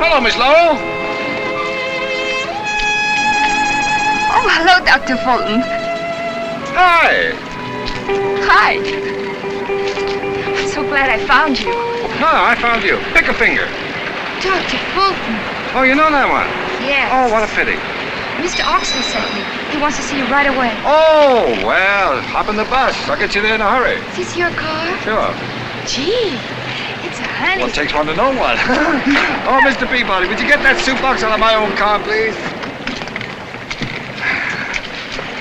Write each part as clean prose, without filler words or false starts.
Hello, Miss Lowell. Oh, hello, Dr. Fulton. Hi. Hi. I'm so glad I found you. I found you. Pick a finger. Dr. Fulton. Oh, you know that one? Yes. Oh, what a pity. Mr. Oxley sent me. He wants to see you right away. Oh, well, hop in the bus. I'll get you there in a hurry. Is this your car? Sure. Gee, it's a honey. Well, it takes one to know one. Oh, Mr. Peabody, would you get that soup box out of my own car, please?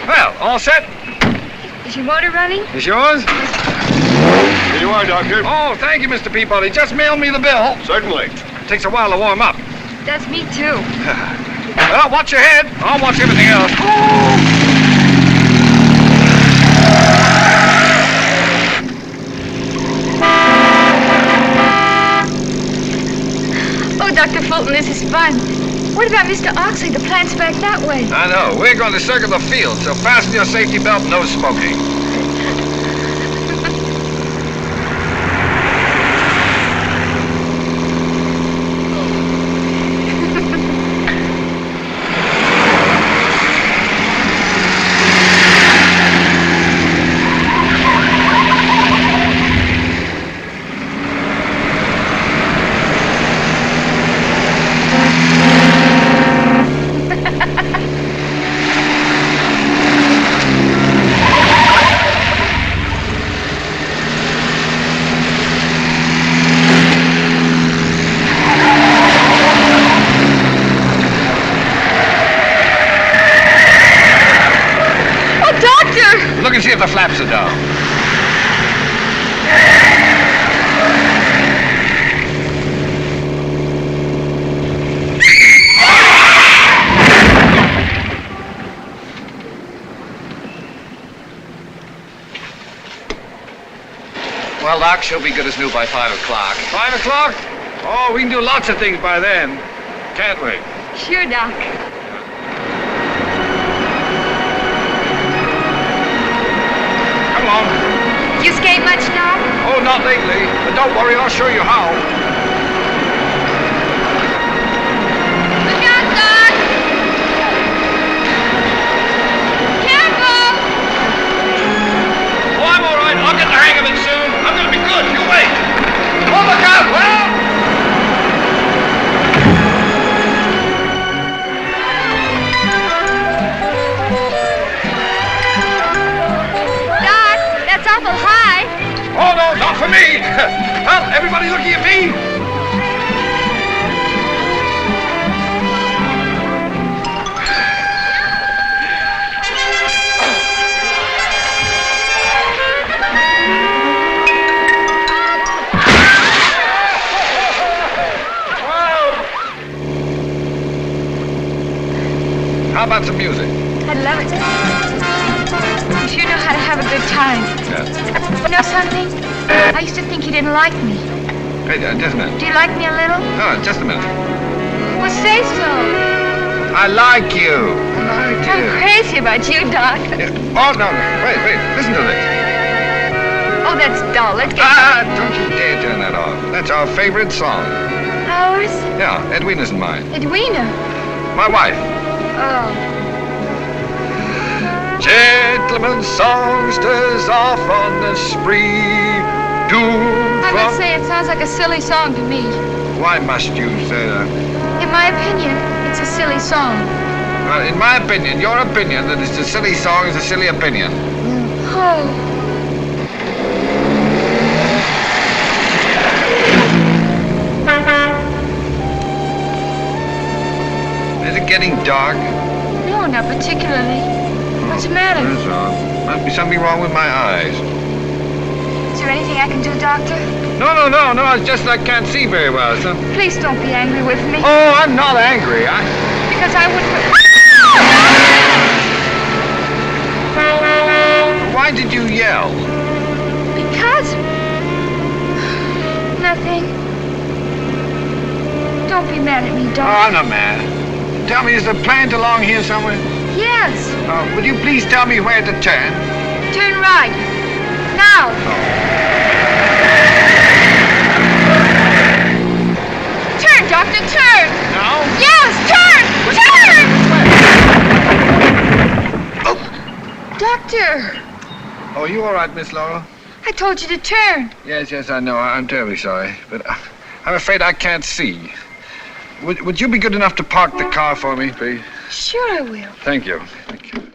Well, all set? Is your motor running? Is yours? Here you are, Doctor. Oh, thank you, Mr. Peabody. Just mail me the bill. Certainly. Takes a while to warm up. That's me, too. Well, watch your head. I'll watch everything else. Oh, Dr. Fulton, this is fun. What about Mr. Oxley? The plant's back that way. I know. We're going to circle the field, so fasten your safety belt and no smoking. Look and see if the flaps are down. Well, Doc, she'll be good as new by 5 o'clock. 5 o'clock? Oh, we can do lots of things by then, can't we? Sure, Doc. Come along. You skate much, Doc? Oh, not lately. But don't worry, I'll show you how. Look out, Doc! Careful! Oh, I'm all right. I'll get the hang of it soon. I'm going to be good. You wait. Oh, look out, well! Doc, that's awful high. Oh, no, not for me. Well, everybody looking at me. How about some music? I love it. You sure know how to have a good time. Yeah. You know something? I used to think you didn't like me. Hey, just a minute. Do you like me a little? No, just a minute. Well, say so. I like you. I like I'm you. crazy about you, Doc. Yeah. Oh, no. Wait. Listen to this. Oh, that's dull. Let's get... Don't you dare turn that off. That's our favorite song. Ours? Yeah, Edwina's and mine. Edwina. My wife. Oh. Gentlemen songsters off on the spree. Doomed I from... must say, it sounds like a silly song to me. Why must you say that? In my opinion, it's a silly song. In my opinion, your opinion that it's a silly song is a silly opinion. Oh. Is it getting dark? No, not particularly. What's the matter? That's all. Must be something wrong with my eyes. Is there anything I can do, Doctor? No. It's just I can't see very well, so... Please don't be angry with me. Oh, I'm not angry. Because I wouldn't... Why did you yell? Because... Nothing. Don't be mad at me, Oh, Doc. I'm not mad. Tell me, is the plant along here somewhere? Yes. Would you please tell me where to turn? Turn right. Now. Turn, Doctor, turn. Doctor! Oh, you all right, Miss Laurel? I told you to turn. Yes, I know. I'm terribly sorry. But I'm afraid I can't see. Would you be good enough to park the car for me, please? Sure I will. Thank you. Thank you.